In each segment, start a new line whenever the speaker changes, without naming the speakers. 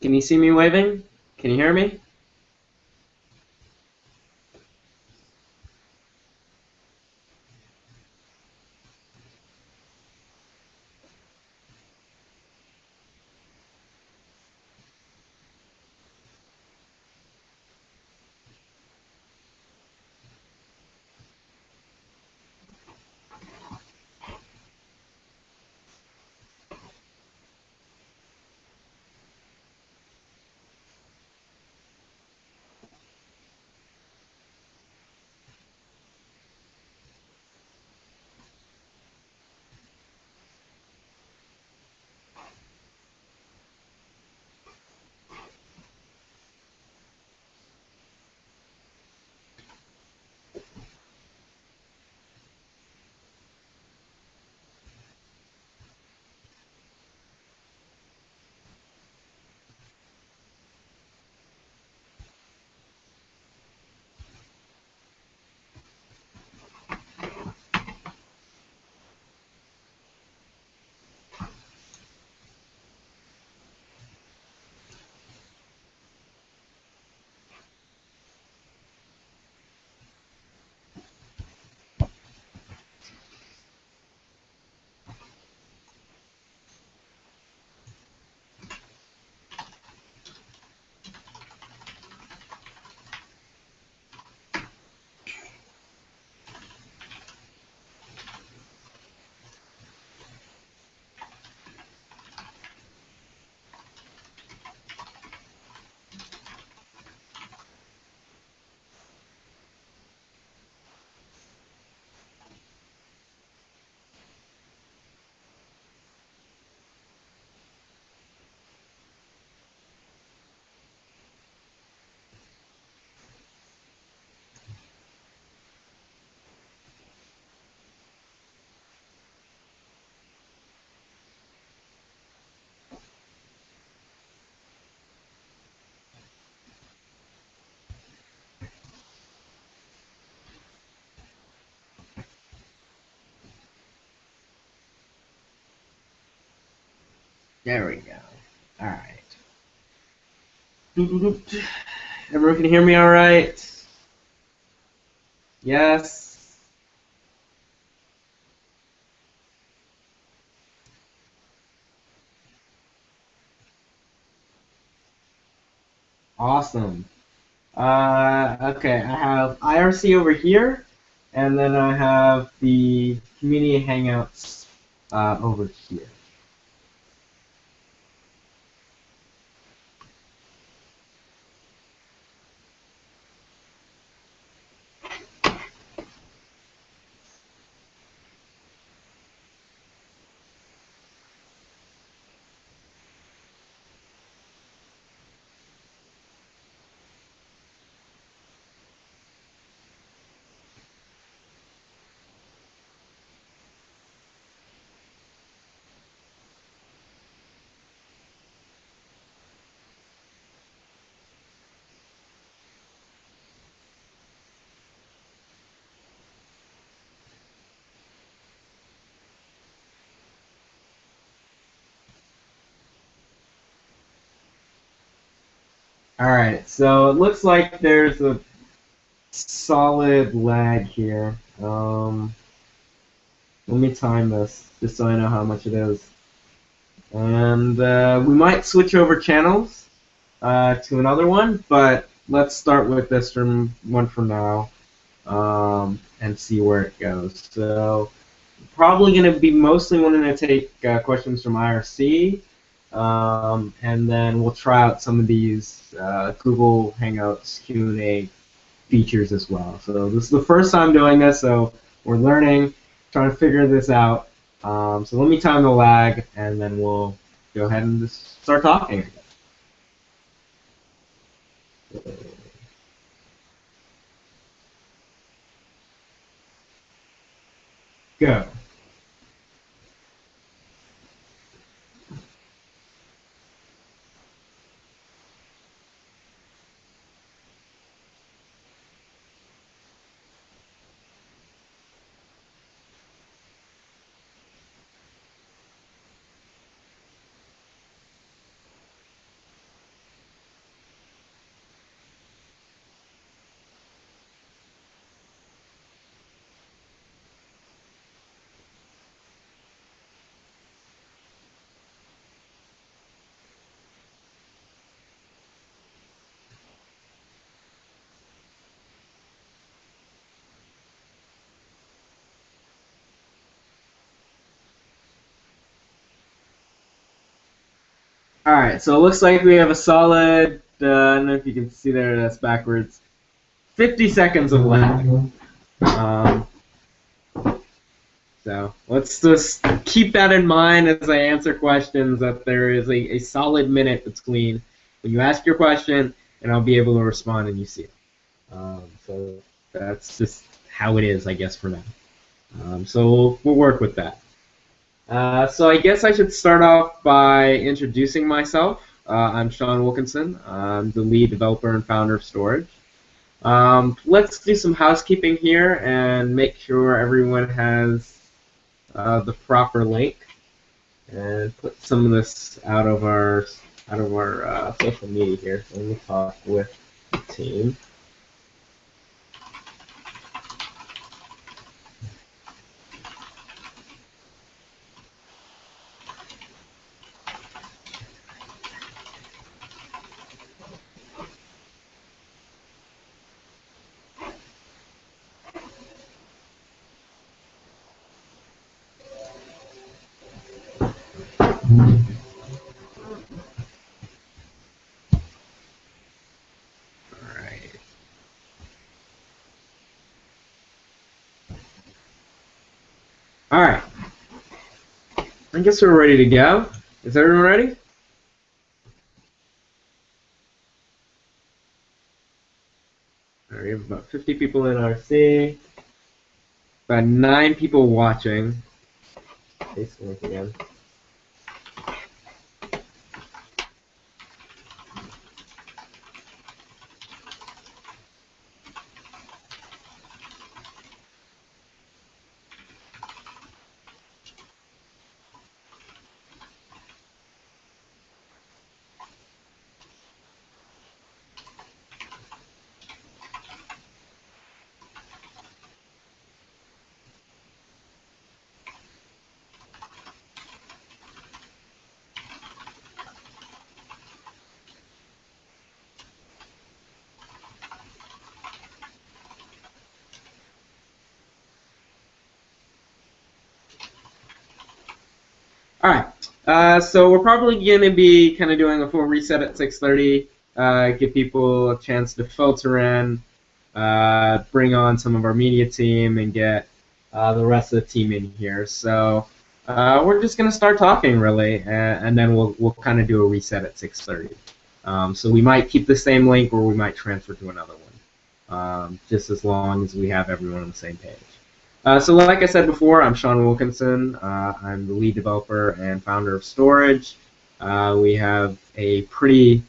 Can you see me waving? Can you hear me? There we go. All right. Everyone can hear me all right? Yes? Awesome. Okay, I have IRC over here, and then I have the community hangouts over here. All right, so it looks like there's a solid lag here. Let me time this just so I know how much it is. And we might switch over channels to another one, but let's start with this one for now and see where it goes. So probably going to be mostly wanting to take questions from IRC, and then we'll try out some of these Google Hangouts Q&A features as well. So this is the first time doing this, so we're learning, trying to figure this out. So let me time the lag, and then we'll go ahead and just start talking. Go. All right, so it looks like we have a solid. I don't know if you can see there. That's backwards. 50 seconds of lag. Um, so let's just keep that in mind as I answer questions. That there is a solid minute between when you ask your question and I'll be able to respond and you see it. So that's just how it is, I guess, for now. So we'll work with that. So I guess I should start off by introducing myself. I'm Sean Wilkinson. I'm the lead developer and founder of Storj. Let's do some housekeeping here and make sure everyone has the proper link, and put some of this out of our social media here. So let me talk with the team. All right. I guess we're ready to go. Is everyone ready? All right, we have about 50 people in RC. About 9 people watching. Face link again. All right, so we're probably going to be kind of doing a full reset at 6:30. Give people a chance to filter in, bring on some of our media team, and get the rest of the team in here. So we're just going to start talking, really, and then we'll kind of do a reset at 6:30. So we might keep the same link, or we might transfer to another one, just as long as we have everyone on the same page. So like I said before, I'm Sean Wilkinson. I'm the lead developer and founder of Storj. We have a pretty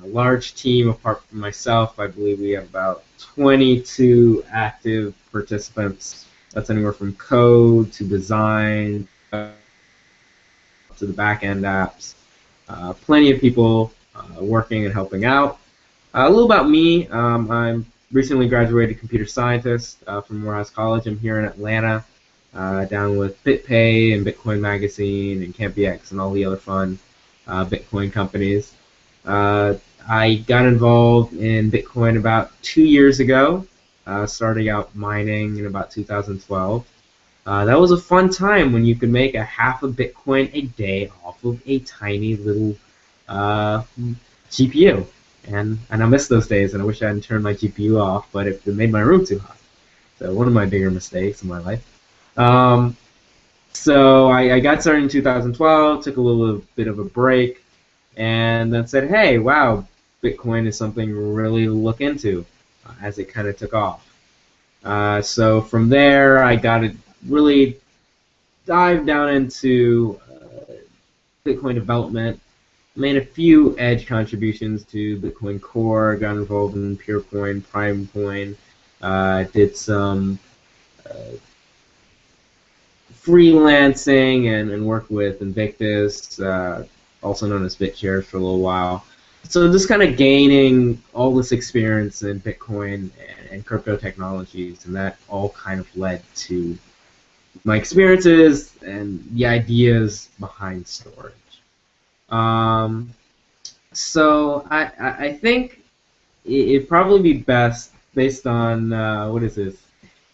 large team apart from myself. I believe we have about 22 active participants. That's anywhere from code to design to the back-end apps. Plenty of people working and helping out. A little about me. I'm recently graduated computer scientist from Morehouse College. I'm here in Atlanta, down with BitPay and Bitcoin Magazine and CampEX and all the other fun Bitcoin companies. I got involved in Bitcoin about 2 years ago, starting out mining in about 2012. That was a fun time when you could make a half a Bitcoin a day off of a tiny little GPU. And I miss those days, and I wish I hadn't turned my GPU off, but it made my room too hot. So one of my bigger mistakes in my life. So I got started in 2012, took a little bit of a break, and then said, hey, wow, Bitcoin is something really to look into as it kind of took off. So from there, I got to really dive down into Bitcoin development. Made a few edge contributions to Bitcoin Core, got involved in PureCoin, PrimeCoin, did some freelancing and worked with Invictus, also known as BitShares, for a little while. So just kind of gaining all this experience in Bitcoin and crypto technologies, and that all kind of led to my experiences and the ideas behind Storj. So I think it'd probably be best based on what is this?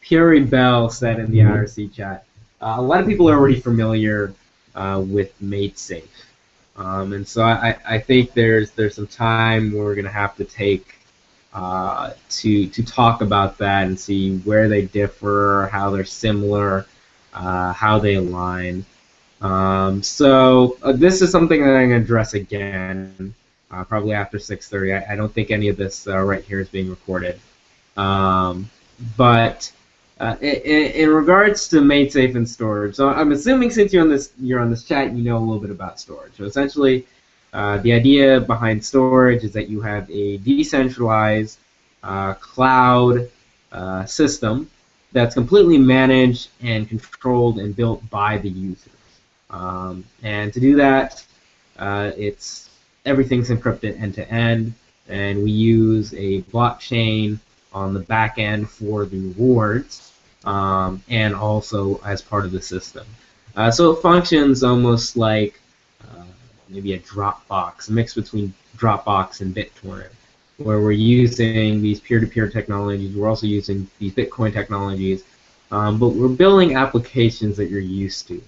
Puri Bell said in the IRC chat. A lot of people are already familiar with MadeSafe. And so I think there's some time we're going to have to take to talk about that and see where they differ, how they're similar, how they align. This is something that I'm going to address again, probably after 6:30. I don't think any of this right here is being recorded. But in regards to MadeSafe and Storj, so I'm assuming since you're on this chat, you know a little bit about Storj. So essentially, the idea behind Storj is that you have a decentralized cloud system that's completely managed and controlled and built by the users. And to do that, everything's encrypted end to end, and we use a blockchain on the back end for the rewards, and also as part of the system. So it functions almost like maybe a Dropbox, a mix between Dropbox and BitTorrent, where we're using these peer-to-peer technologies. We're also using these Bitcoin technologies, but we're building applications that you're used to,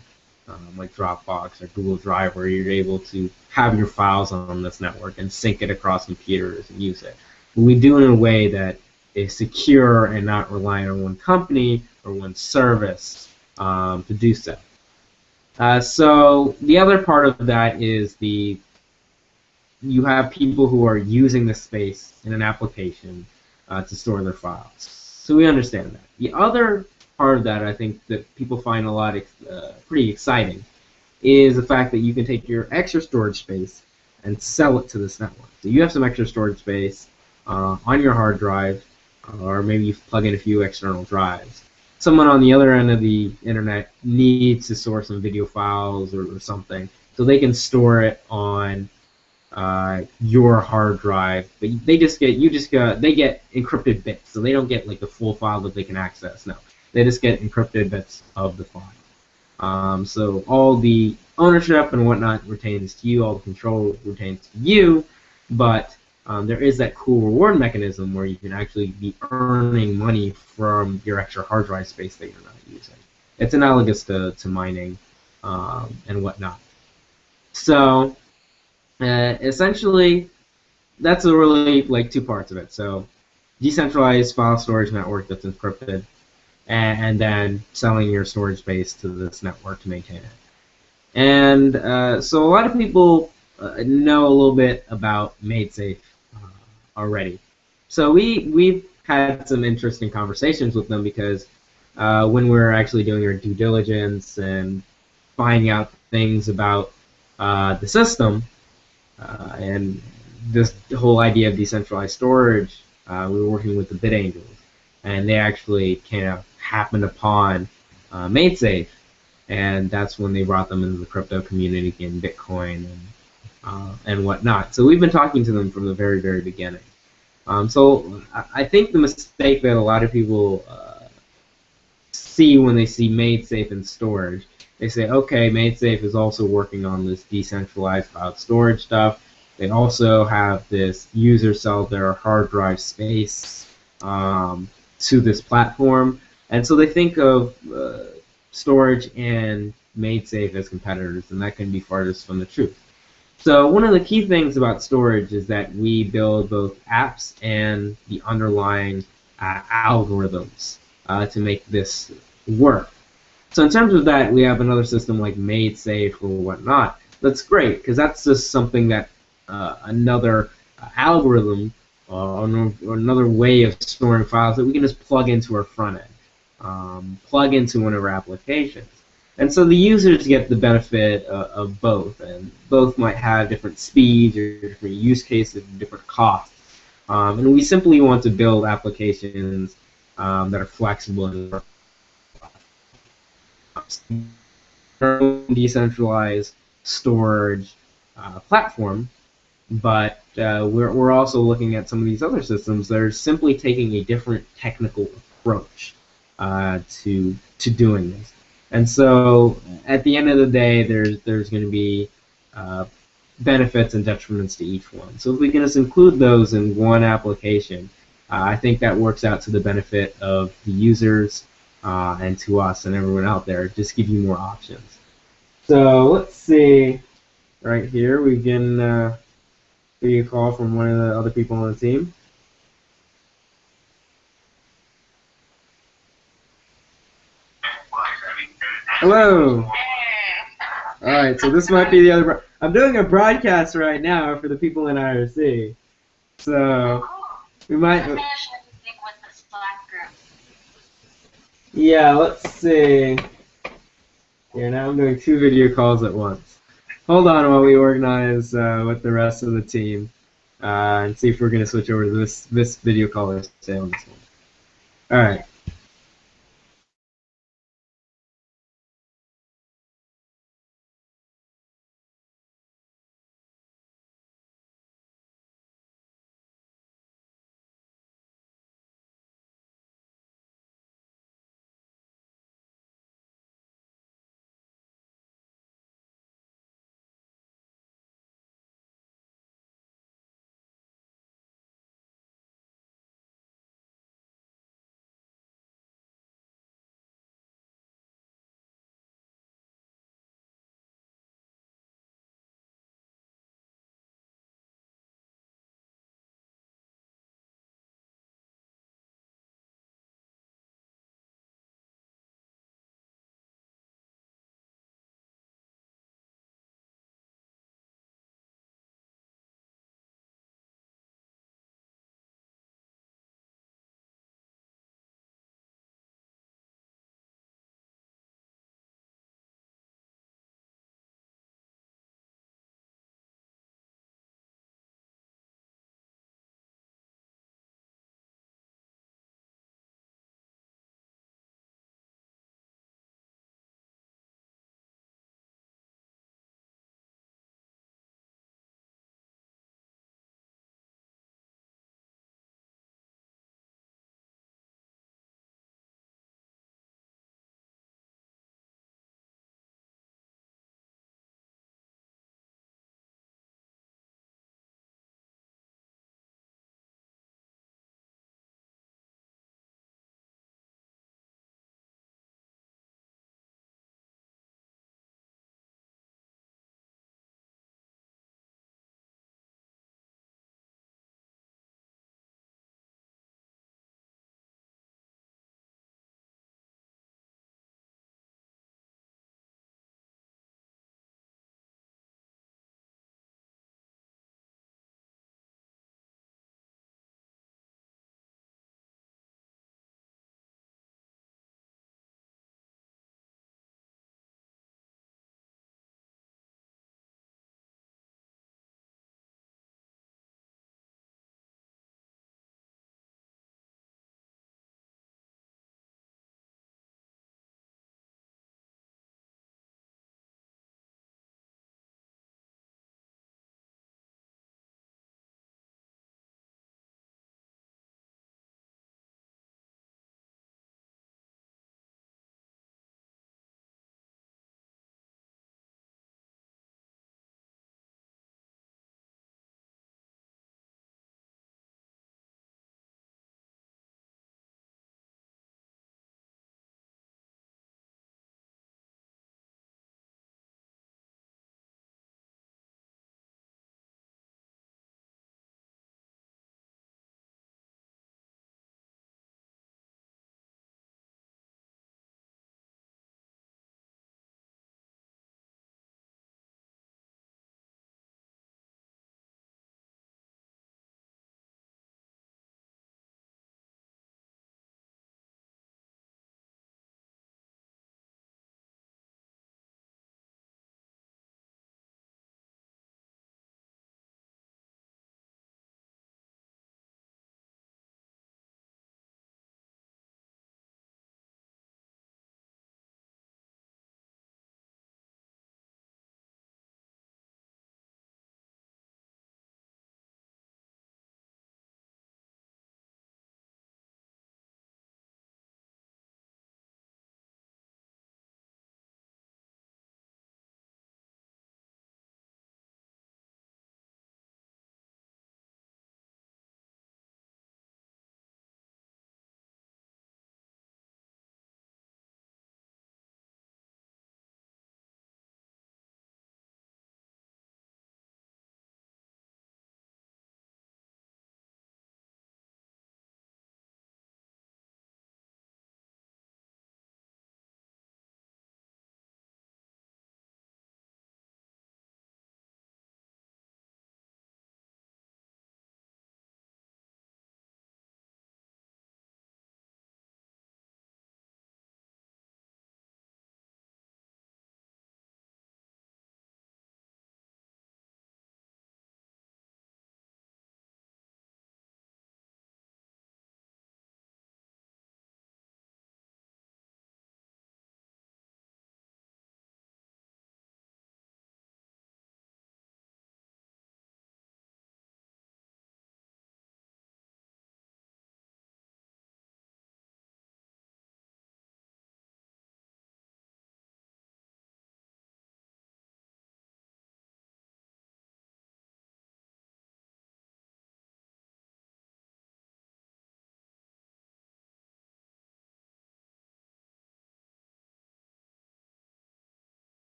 like Dropbox or Google Drive, where you're able to have your files on this network and sync it across computers and use it. But we do it in a way that is secure and not relying on one company or one service to do so. So the other part of that is you have people who are using the space in an application to store their files. So we understand that. The other part of that, I think, that people find a lot pretty exciting is the fact that you can take your extra storage space and sell it to this network. So you have some extra storage space on your hard drive, or maybe you plug in a few external drives. Someone on the other end of the internet needs to store some video files or something, so they can store it on your hard drive, but they get encrypted bits, so they don't get like the full file that they can access. No, they just get encrypted bits of the file. So all the ownership and whatnot retains to you, all the control retains to you, but there is that cool reward mechanism where you can actually be earning money from your extra hard drive space that you're not using. It's analogous to mining and whatnot. So essentially, that's really like two parts of it. So decentralized file storage network that's encrypted, and then selling your storage space to this network to maintain it. And so a lot of people know a little bit about MadeSafe already. So we've had some interesting conversations with them because when we're actually doing our due diligence and finding out things about the system and this whole idea of decentralized storage, we were working with the Bit Angels, and they actually kind of happened upon MadeSafe, and that's when they brought them into the crypto community and Bitcoin and whatnot. So we've been talking to them from the very, very beginning. So I think the mistake that a lot of people see when they see MadeSafe and Storj, they say, okay, MadeSafe is also working on this decentralized cloud storage stuff. They also have this user sell their hard drive space to this platform. And so they think of Storj and MadeSafe as competitors, and that can be farthest from the truth. So one of the key things about Storj is that we build both apps and the underlying algorithms to make this work. So in terms of that, we have another system like MadeSafe or whatnot. That's great, because that's just something that another algorithm or another way of storing files that we can just plug into our front end, plug into one of our applications. And so the users get the benefit of both, and both might have different speeds or different use cases, different costs. And we simply want to build applications that are flexible and decentralized storage platform, but we're also looking at some of these other systems that are simply taking a different technical approach to doing this. And so at the end of the day, there's going to be benefits and detriments to each one. So if we can just include those in one application, I think that works out to the benefit of the users and to us and everyone out there. Just give you more options. So let's see. right here. We can get a call from one of the other people on the team. Hello. All right, so this might be the other. I'm doing a broadcast right now for the people in IRC, so we might. Yeah, let's see. Here, now I'm doing 2 video calls at once. Hold on while we organize with the rest of the team and see if we're going to switch over to this video call or stay on this one. All right.